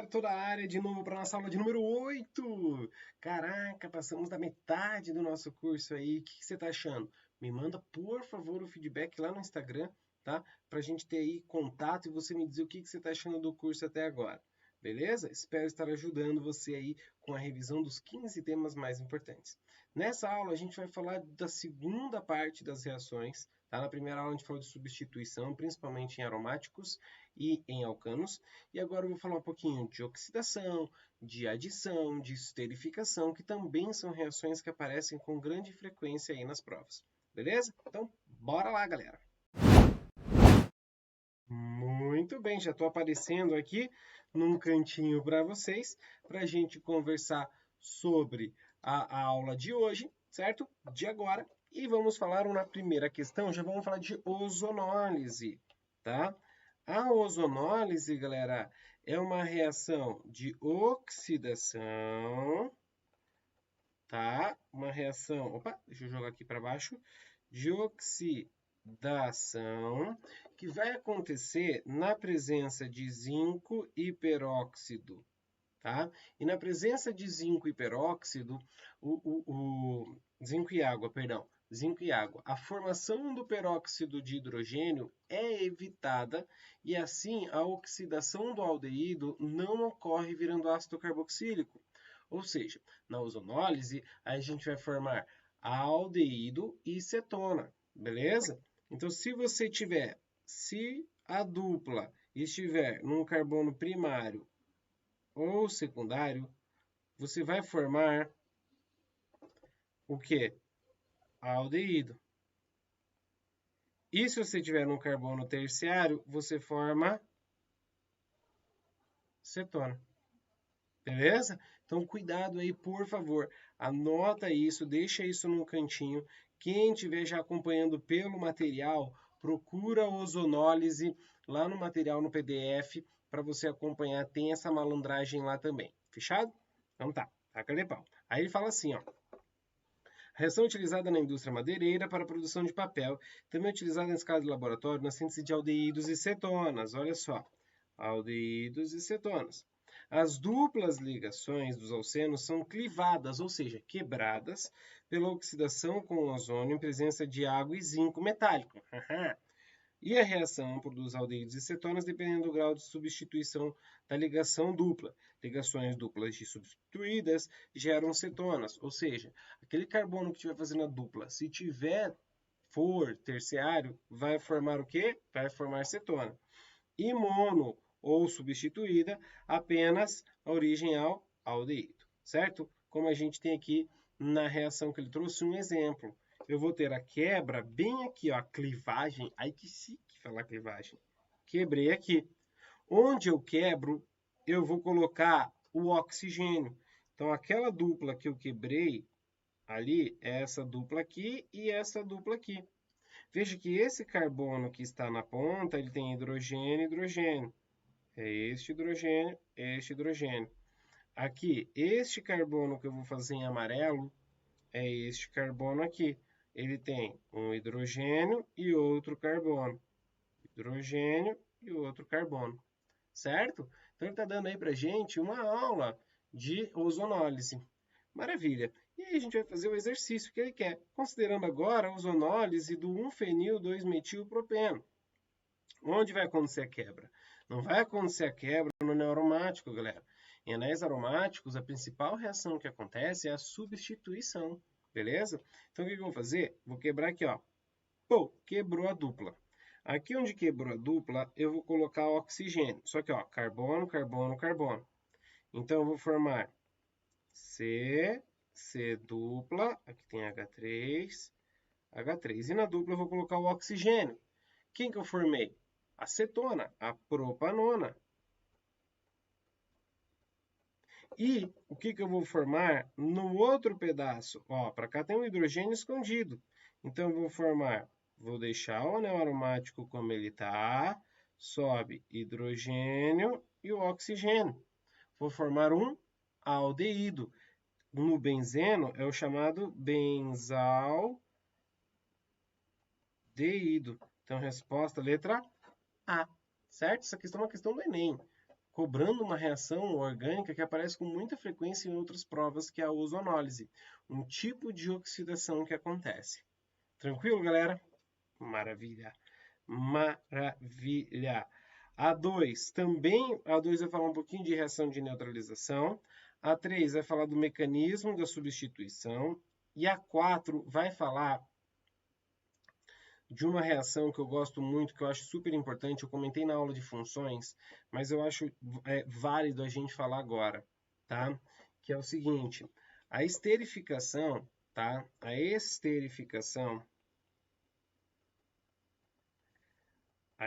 toda a área de novo para nossa aula de número 8. Caraca, passamos da metade do nosso curso aí. O que você está achando? Me manda, por favor, o feedback lá no Instagram, tá? Para a gente ter aí contato e você me dizer o que você está achando do curso até agora. Beleza? Espero estar ajudando você aí com a revisão dos 15 temas mais importantes. Nessa aula, a gente vai falar da segunda parte das reações. Tá? Na primeira aula, a gente falou de substituição, principalmente em aromáticos e em alcanos. E agora eu vou falar um pouquinho de oxidação, de adição, de esterificação, que também são reações que aparecem com grande frequência aí nas provas. Beleza? Então, bora lá, galera! Muito bem, já estou aparecendo aqui num cantinho para vocês, para a gente conversar sobre a aula de hoje, certo? De agora. E vamos falar na primeira questão, já vamos falar de ozonólise, tá? A ozonólise, galera, é uma reação de oxidação, tá? Uma reação, opa, deixa eu jogar aqui para baixo, de oxidação, que vai acontecer na presença de zinco hiperóxido, tá? E na presença de zinco hiperóxido, o zinco e água, perdão, zinco e água, a formação do peróxido de hidrogênio é evitada e assim a oxidação do aldeído não ocorre virando ácido carboxílico. Ou seja, na ozonólise, a gente vai formar aldeído e cetona, beleza? Então, se a dupla estiver num carbono primário ou secundário, você vai formar o quê? Aldeído. E se você tiver num carbono terciário, você forma cetona. Beleza? Então, cuidado aí, por favor. Anota isso, deixa isso num cantinho. Quem estiver já acompanhando pelo material, procura a ozonólise lá no material no PDF para você acompanhar. Tem essa malandragem lá também. Fechado? Então tá, taca de pau. Aí ele fala assim, ó. Reação utilizada na indústria madeireira para a produção de papel, também utilizada em escala de laboratório na síntese de aldeídos e cetonas. Olha só, aldeídos e cetonas. As duplas ligações dos alcenos são clivadas, ou seja, quebradas, pela oxidação com ozônio em presença de água e zinco metálico. E a reação produz aldeídos e cetonas dependendo do grau de substituição da ligação dupla. Ligações duplas de substituídas geram cetonas, ou seja, aquele carbono que estiver fazendo a dupla, se for terciário, vai formar o quê? Vai formar cetona. E mono ou substituída, apenas a origem ao aldeído, certo? Como a gente tem aqui na reação que ele trouxe um exemplo. Eu vou ter a quebra bem aqui, ó, a clivagem. Ai, que chique falar clivagem. Quebrei aqui. Onde eu quebro, eu vou colocar o oxigênio. Então, aquela dupla que eu quebrei ali, é essa dupla aqui e essa dupla aqui. Veja que esse carbono que está na ponta, ele tem hidrogênio e hidrogênio. É este hidrogênio, este hidrogênio. Aqui, este carbono que eu vou fazer em amarelo é este carbono aqui. Ele tem um hidrogênio e outro carbono. Hidrogênio e outro carbono. Certo? Então, ele está dando aí para gente uma aula de ozonólise. Maravilha. E aí a gente vai fazer o exercício que ele quer, considerando agora a ozonólise do 1-fenil-2-metilpropeno. Onde vai acontecer a quebra? Não vai acontecer a quebra no anel aromático, galera. Em anéis aromáticos, a principal reação que acontece é a substituição, beleza? Então, o que eu vou fazer? Vou quebrar aqui, ó. Pô, quebrou a dupla. Aqui onde quebrou a dupla, eu vou colocar oxigênio. Só que, ó, carbono, carbono, carbono. Então, eu vou formar C dupla, aqui tem H3, H3. E na dupla eu vou colocar o oxigênio. Quem que eu formei? A cetona, a propanona. E o que eu vou formar no outro pedaço? Ó, para cá tem um hidrogênio escondido. Então, eu vou deixar o anel aromático como ele está, sobe hidrogênio e o oxigênio. Vou formar um aldeído. No benzeno é o chamado benzaldeído. Então, resposta letra A, certo? Essa questão é uma questão do Enem. cobrando uma reação orgânica que aparece com muita frequência em outras provas, que é a ozonólise, um tipo de oxidação que acontece. Tranquilo, galera? Maravilha! Maravilha! A 2 também, a 2 vai falar um pouquinho de reação de neutralização, a 3 vai falar do mecanismo da substituição, e a 4 vai falar de uma reação que eu gosto muito, que eu acho super importante, eu comentei na aula de funções, mas eu acho válido a gente falar agora, tá? Que é o seguinte, a esterificação, tá? A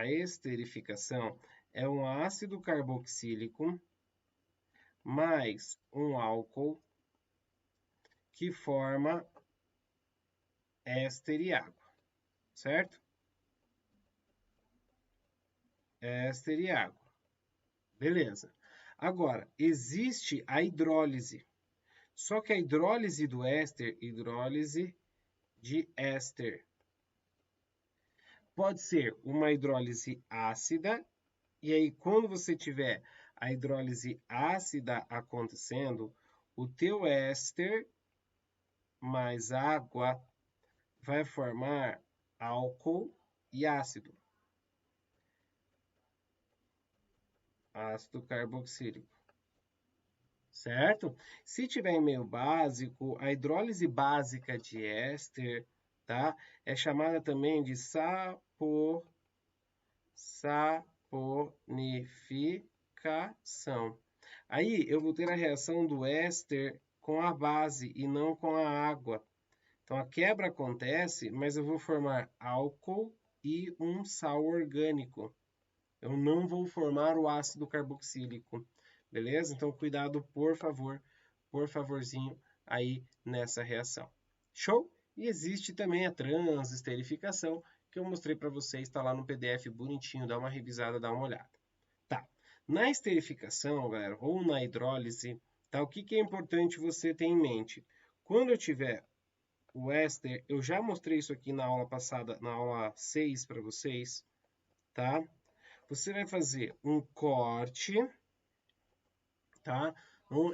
esterificação é um ácido carboxílico mais um álcool que forma éster e água, certo? Éster e água. Beleza. Agora, existe a hidrólise. Só que a hidrólise do éster, hidrólise de éster, pode ser uma hidrólise ácida, e aí quando você tiver a hidrólise ácida acontecendo, o teu éster mais água vai formar álcool e ácido. Ácido carboxílico. Certo? Se tiver em meio básico, a hidrólise básica de éster, tá? É chamada também de saponificação. Aí eu vou ter a reação do éster com a base e não com a água. Então a quebra acontece, mas eu vou formar álcool e um sal orgânico. Eu não vou formar o ácido carboxílico. Beleza? Então cuidado, por favor, por favorzinho, aí nessa reação. Show? E existe também a transesterificação, que eu mostrei para vocês, está lá no PDF bonitinho, dá uma revisada, dá uma olhada. Tá. Na esterificação, galera, ou na hidrólise, tá? O que é importante você ter em mente? Quando eu tiver o éster, eu já mostrei isso aqui na aula passada, na aula 6 para vocês, tá? Você vai fazer um corte, tá?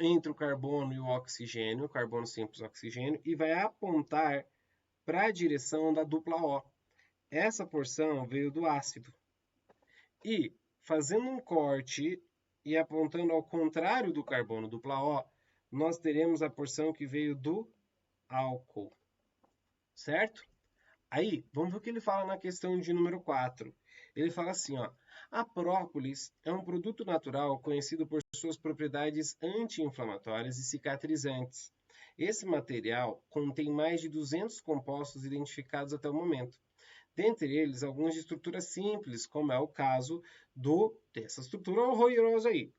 Entre o carbono e o oxigênio, carbono simples oxigênio, e vai apontar para a direção da dupla O. Essa porção veio do ácido. E fazendo um corte e apontando ao contrário do carbono dupla O, nós teremos a porção que veio do álcool. Certo? Aí, vamos ver o que ele fala na questão de número 4. Ele fala assim, ó, a própolis é um produto natural conhecido por suas propriedades anti-inflamatórias e cicatrizantes. Esse material contém mais de 200 compostos identificados até o momento. Dentre eles, alguns de estrutura simples, como é o caso dessa estrutura horrorosa aí,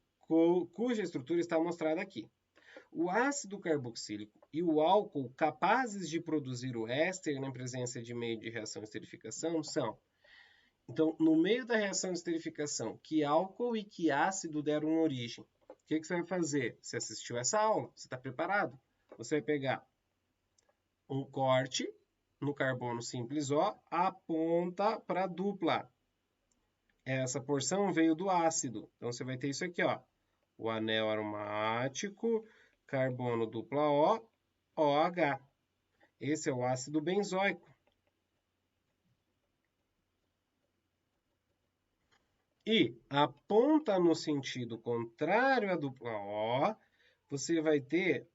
cuja estrutura está mostrada aqui. O ácido carboxílico e o álcool capazes de produzir o éster na presença de meio de reação de esterificação são. Então, no meio da reação de esterificação, que álcool e que ácido deram origem? O que você vai fazer? Você assistiu essa aula, você está preparado? Você vai pegar um corte no carbono simples O, aponta para a dupla. Essa porção veio do ácido. Então, você vai ter isso aqui, ó. O anel aromático, carbono dupla O, OH. Esse é o ácido benzoico. E aponta no sentido contrário à dupla O, você vai ter,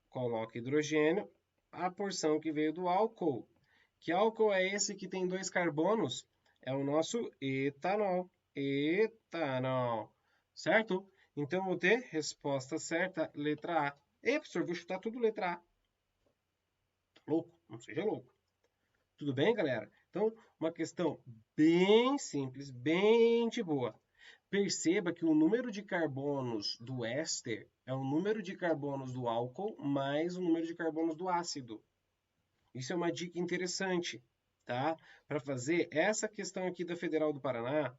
coloca hidrogênio, a porção que veio do álcool. Que álcool é esse que tem 2 carbonos? É o nosso etanol. Etanol. Certo? Então, vou ter resposta certa, letra A. E, professor, vou chutar tudo letra A. Louco, não seja louco. Tudo bem, galera? Então, uma questão bem simples, bem de boa. Perceba que o número de carbonos do éster é o número de carbonos do álcool mais o número de carbonos do ácido. Isso é uma dica interessante, tá? Para fazer essa questão aqui da Federal do Paraná,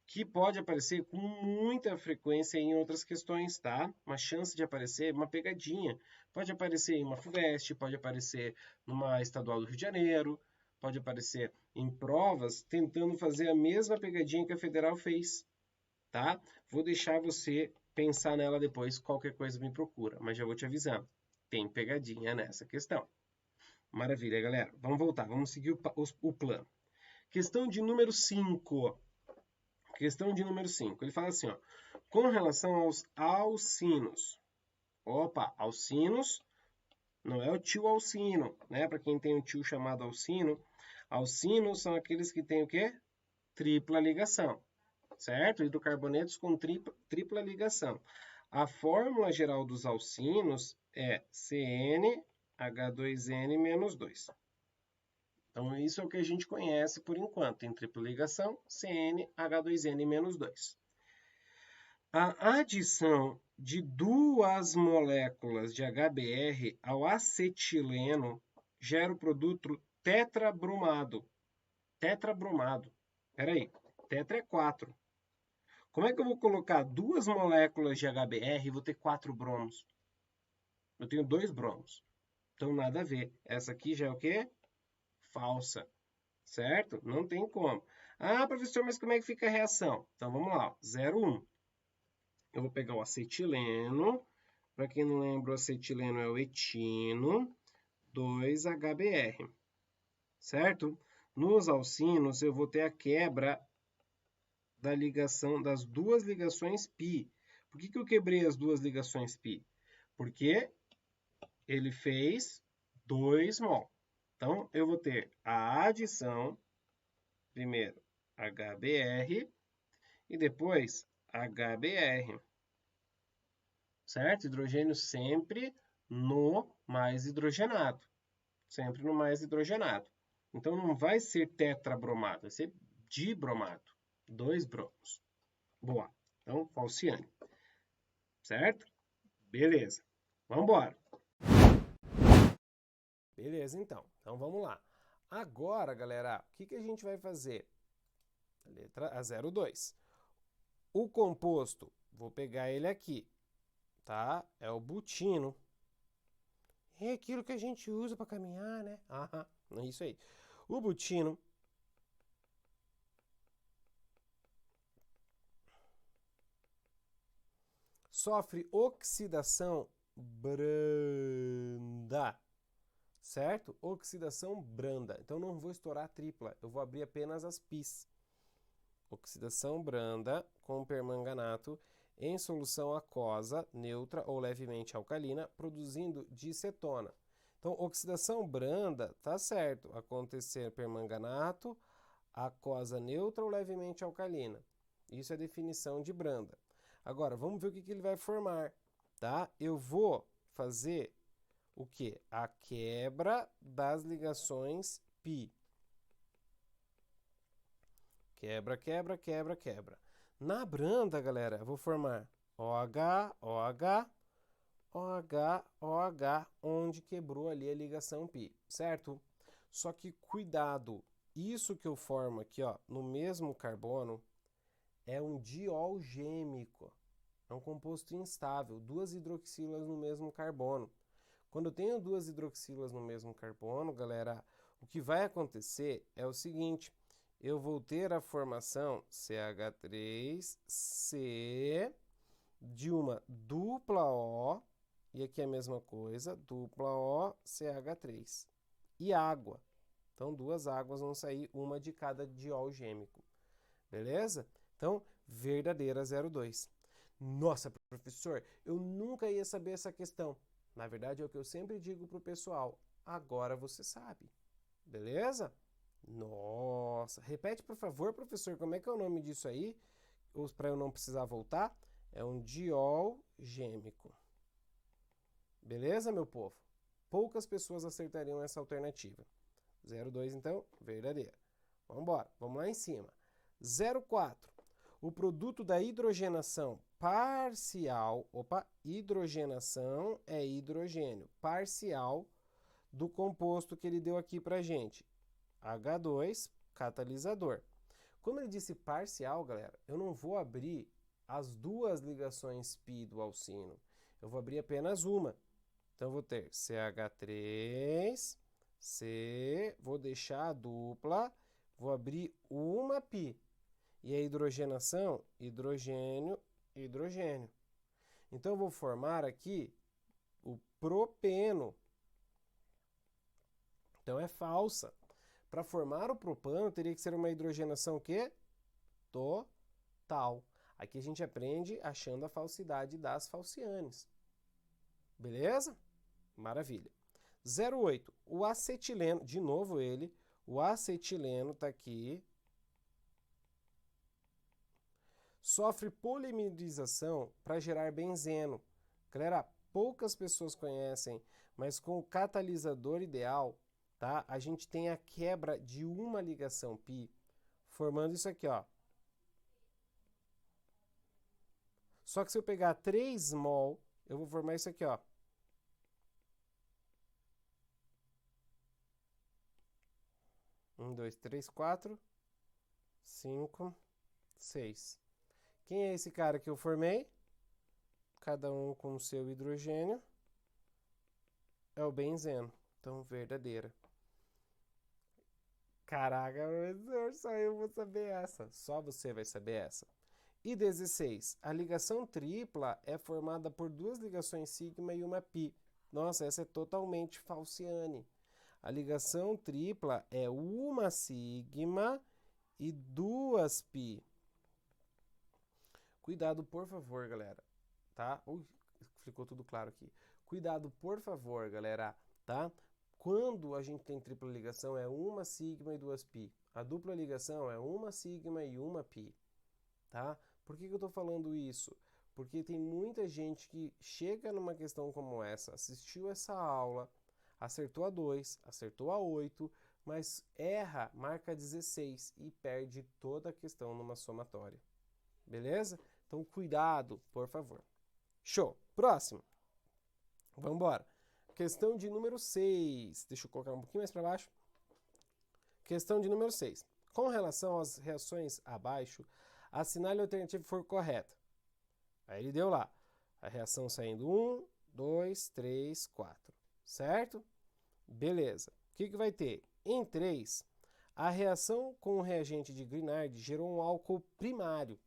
que pode aparecer com muita frequência em outras questões, tá? Uma chance de aparecer, uma pegadinha. Pode aparecer em uma FUVEST, pode aparecer numa estadual do Rio de Janeiro, pode aparecer em provas tentando fazer a mesma pegadinha que a Federal fez. tá? Vou deixar você pensar nela depois, qualquer coisa me procura, mas já vou te avisando, tem pegadinha nessa questão. Maravilha, galera. Vamos voltar, vamos seguir o plano. Questão de número 5. Questão de número 5. Ele fala assim, ó, com relação aos alcinos. Opa, alcinos não é o tio Alcino, né? Para quem tem um tio chamado Alcino, alcinos são aqueles que têm o quê? Tripla ligação, certo? Hidrocarbonetos com tripla ligação. A fórmula geral dos alcinos é CnH2n-2. Então, isso é o que a gente conhece por enquanto. Tem tripla ligação, CnH2n-2. A adição de duas moléculas de HBr ao acetileno gera o produto tetrabromado. Tetrabromado. Espera aí, tetra é 4. Como é que eu vou colocar duas moléculas de HBr e vou ter 4 bromos? Eu tenho 2 bromos. Então, nada a ver. Essa aqui já é o quê? Falsa. Certo? Não tem como. Ah, professor, mas como é que fica a reação? Então, vamos lá. 0,1. Eu vou pegar o acetileno. Para quem não lembra, o acetileno é o etino. 2HBr. Certo? Nos alcinos, eu vou ter a quebra da ligação das duas ligações π. Por que eu quebrei as duas ligações π? Porque ele fez 2 mol. Então, eu vou ter a adição, primeiro HBr e depois HBr. Certo? Hidrogênio sempre no mais hidrogenado. Sempre no mais hidrogenado. Então, não vai ser tetrabromado, vai ser dibromado. 2 bromos. Boa. Então, falciane. Certo? Beleza. Vamos embora. Beleza, então. Então, vamos lá. Agora, galera, o que a gente vai fazer? Letra A 02. O composto, vou pegar ele aqui, tá? É o butino. É aquilo que a gente usa para caminhar, né? Aham, é isso aí. O butino sofre oxidação branda, certo? Oxidação branda. Então, não vou estourar a tripla, eu vou abrir apenas as pis. Oxidação branda com permanganato em solução aquosa, neutra ou levemente alcalina, produzindo dicetona. Então, oxidação branda, tá certo, acontecer permanganato, aquosa neutra ou levemente alcalina. Isso é a definição de branda. Agora, vamos ver o que ele vai formar, tá? Eu vou fazer o quê? A quebra das ligações π. Quebra, quebra, quebra, quebra. Na branda, galera, eu vou formar OH, OH, OH, OH, onde quebrou ali a ligação π, certo? Só que cuidado, isso que eu formo aqui, ó, no mesmo carbono, é um diol gêmico. É um composto instável, duas hidroxilas no mesmo carbono. Quando eu tenho duas hidroxilas no mesmo carbono, galera, o que vai acontecer é o seguinte: eu vou ter a formação CH3C de uma dupla O, e aqui é a mesma coisa, dupla O, CH3, e água. Então, duas águas vão sair, uma de cada diol gêmico. Beleza? Então, verdadeira 02. Nossa, professor, eu nunca ia saber essa questão. Na verdade, é o que eu sempre digo para o pessoal. Agora você sabe. Beleza? Nossa, repete por favor, professor, como é que é o nome disso aí? Para eu não precisar voltar? É um diol gêmico. Beleza, meu povo? Poucas pessoas acertariam essa alternativa. 02, então, verdadeira. Vamos embora, vamos lá em cima. 04. O produto da hidrogenação parcial, hidrogenação é hidrogênio, parcial do composto que ele deu aqui pra gente. H2, catalisador. Como ele disse parcial, galera, eu não vou abrir as duas ligações π do alcino. Eu vou abrir apenas uma. Então, eu vou ter CH3, C, vou deixar a dupla, vou abrir uma π. E a hidrogenação, hidrogênio, hidrogênio. Então, eu vou formar aqui o propeno. Então, é falsa. Para formar o propano, teria que ser uma hidrogenação o quê? Total. Aqui a gente aprende achando a falsidade das falcianes. Beleza? Maravilha. 0,8. O acetileno, de novo ele, o acetileno está aqui. Sofre polimerização para gerar benzeno. Galera, poucas pessoas conhecem, mas com o catalisador ideal, tá? A gente tem a quebra de uma ligação π, formando isso aqui, ó. Só que se eu pegar 3 mol, eu vou formar isso aqui, ó. Um, dois, três, 4, 5, 6. Quem é esse cara que eu formei? Cada um com o seu hidrogênio. É o benzeno. Então, verdadeira. Caraca, professor, só eu vou saber essa. Só você vai saber essa. E 16. A ligação tripla é formada por 2 ligações sigma e uma π. Nossa, essa é totalmente falciane. A ligação tripla é uma sigma e 2 π. Cuidado, por favor, galera, tá? Ui, ficou tudo claro aqui. Cuidado, por favor, galera, tá? Quando a gente tem tripla ligação é uma sigma e 2 π. A dupla ligação é uma sigma e uma π, tá? Por que eu estou falando isso? Porque tem muita gente que chega numa questão como essa, assistiu essa aula, acertou a 2, acertou a 8, mas erra, marca 16 e perde toda a questão numa somatória. Beleza? Então, cuidado, por favor. Show! Próximo. Vamos embora. Questão de número 6. Deixa eu colocar um pouquinho mais para baixo. Questão de número 6. Com relação às reações abaixo, assinale a alternativa que for correta. Aí ele deu lá. A reação saindo 1, 2, 3, 4. Certo? Beleza. O que vai ter? Em 3, a reação com o reagente de Grignard gerou um álcool primário.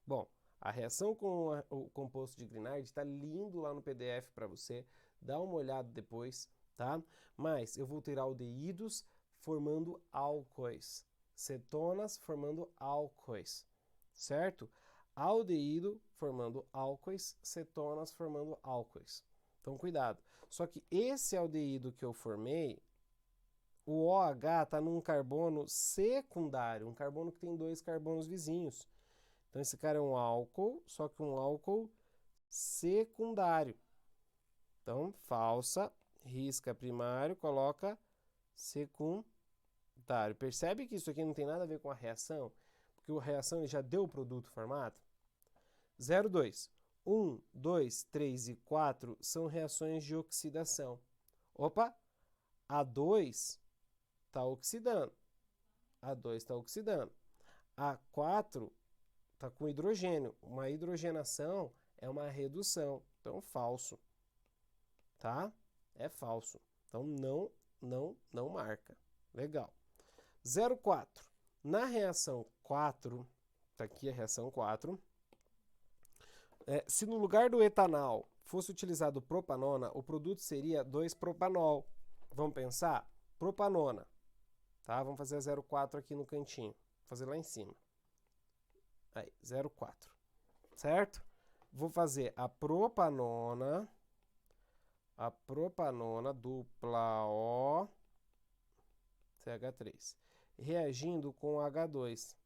Bom, a reação com o composto de Grignard está lindo lá no PDF para você. Dá uma olhada depois, tá? Mas eu vou ter aldeídos formando álcoois. Cetonas formando álcoois. Certo? Aldeído formando álcoois, cetonas formando álcoois. Então, cuidado. Só que esse aldeído que eu formei, o OH está num carbono secundário, um carbono que tem 2 carbonos vizinhos. Então, esse cara é um álcool, só que um álcool secundário. Então, falsa, risca primário, coloca secundário. Percebe que isso aqui não tem nada a ver com a reação? Porque a reação ele já deu o produto formado? 0,2. 1, 2, 3 e 4 são reações de oxidação. Opa! A2 está oxidando. A2 está oxidando. A4 está com hidrogênio. Uma hidrogenação é uma redução. Então, falso. Tá? É falso. Então, não marca. Legal. 0,4. Na reação 4, está aqui a reação 4. Se no lugar do etanol fosse utilizado propanona, o produto seria 2-propanol. Vamos pensar? Propanona. Tá? Vamos fazer a 0,4 aqui no cantinho. Vou fazer lá em cima. Aí, 0,4. Certo? Vou fazer a propanona dupla O CH3 reagindo com H2.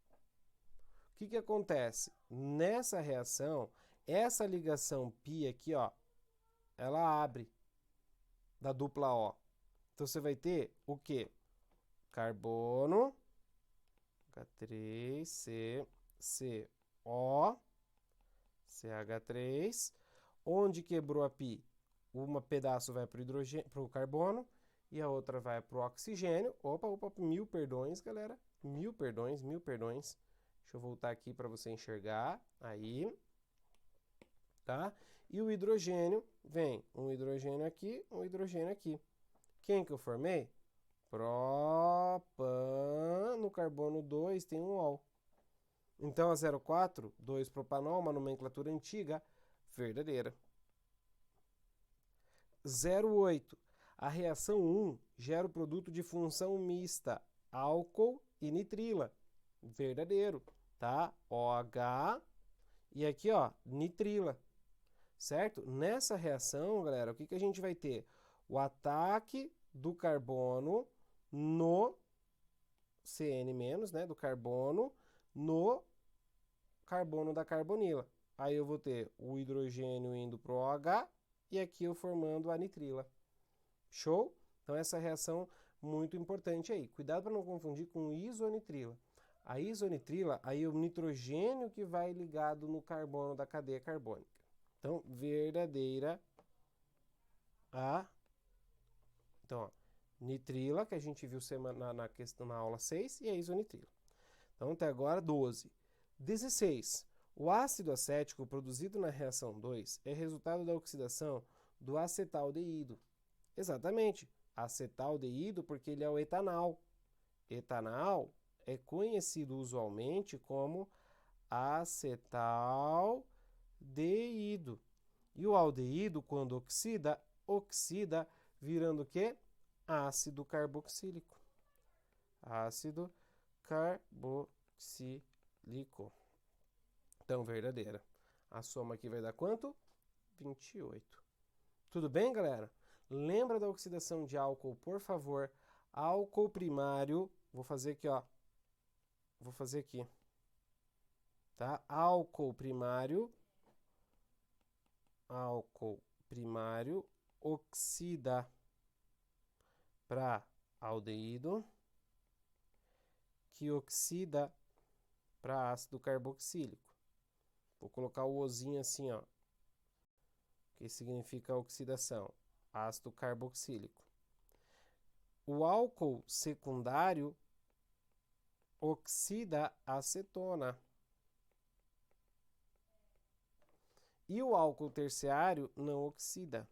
O que acontece? Nessa reação, essa ligação π aqui, ó, ela abre da dupla O. Então, você vai ter o quê? Carbono, H3, CO, CH3. Onde quebrou a π? Um pedaço vai para o carbono e a outra vai para o oxigênio. Opa, mil perdões, galera. Mil perdões. Deixa eu voltar aqui para você enxergar. Aí. Tá? E o hidrogênio vem um hidrogênio aqui, um hidrogênio aqui. Quem que eu formei? Propan. No carbono 2 tem um ol. Então, a 04, 2-propanol, uma nomenclatura antiga, verdadeira. 08. A reação 1 gera o produto de função mista, álcool e nitrila. Verdadeiro, tá? OH e aqui, ó, nitrila. Certo? Nessa reação, galera, o que a gente vai ter? O ataque do carbono no CN-, né, do carbono, no carbono da carbonila. Aí eu vou ter o hidrogênio indo para o OH e aqui eu formando a nitrila. Show? Então essa reação muito importante aí. Cuidado para não confundir com isonitrila. A isonitrila, aí é o nitrogênio que vai ligado no carbono da cadeia carbônica. Então, verdadeira a... Então, ó, nitrila, que a gente viu na questão na aula 6, e a isonitrila. Então, até agora, 12. 16. O ácido acético produzido na reação 2 é resultado da oxidação do acetaldeído. Exatamente, acetaldeído porque ele é o etanal. Etanal é conhecido usualmente como acetaldeído. E o aldeído, quando oxida, oxida virando o quê? Ácido carboxílico. Ácido carboxílico. Então, verdadeira. A soma aqui vai dar quanto? 28. Tudo bem, galera? Lembra da oxidação de álcool, por favor. Álcool primário. Vou fazer aqui, ó. Vou fazer aqui. Tá? Álcool primário. Álcool primário oxida para aldeído, que oxida para ácido carboxílico. Vou colocar o ozinho assim, ó, que significa oxidação, ácido carboxílico. O álcool secundário oxida acetona. E o álcool terciário não oxida.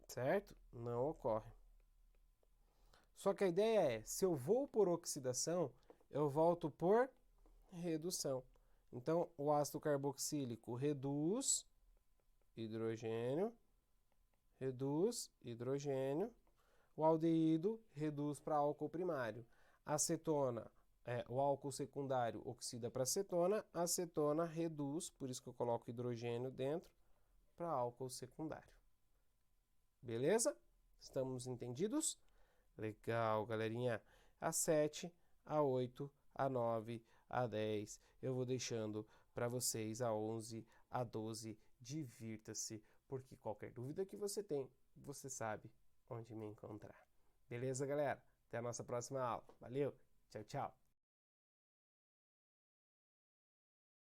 Certo? Não ocorre. Só que a ideia é, se eu vou por oxidação, eu volto por redução. Então, o ácido carboxílico reduz hidrogênio, o aldeído reduz para álcool primário. Acetona, o álcool secundário oxida para acetona, acetona reduz, por isso que eu coloco hidrogênio dentro, para álcool secundário. Beleza? Estamos entendidos? Legal, galerinha. A 7, a 8, a 9, a 10, eu vou deixando para vocês a 11, a 12. Divirta-se, porque qualquer dúvida que você tem, você sabe onde me encontrar. Beleza, galera? Até a nossa próxima aula. Valeu, tchau, tchau.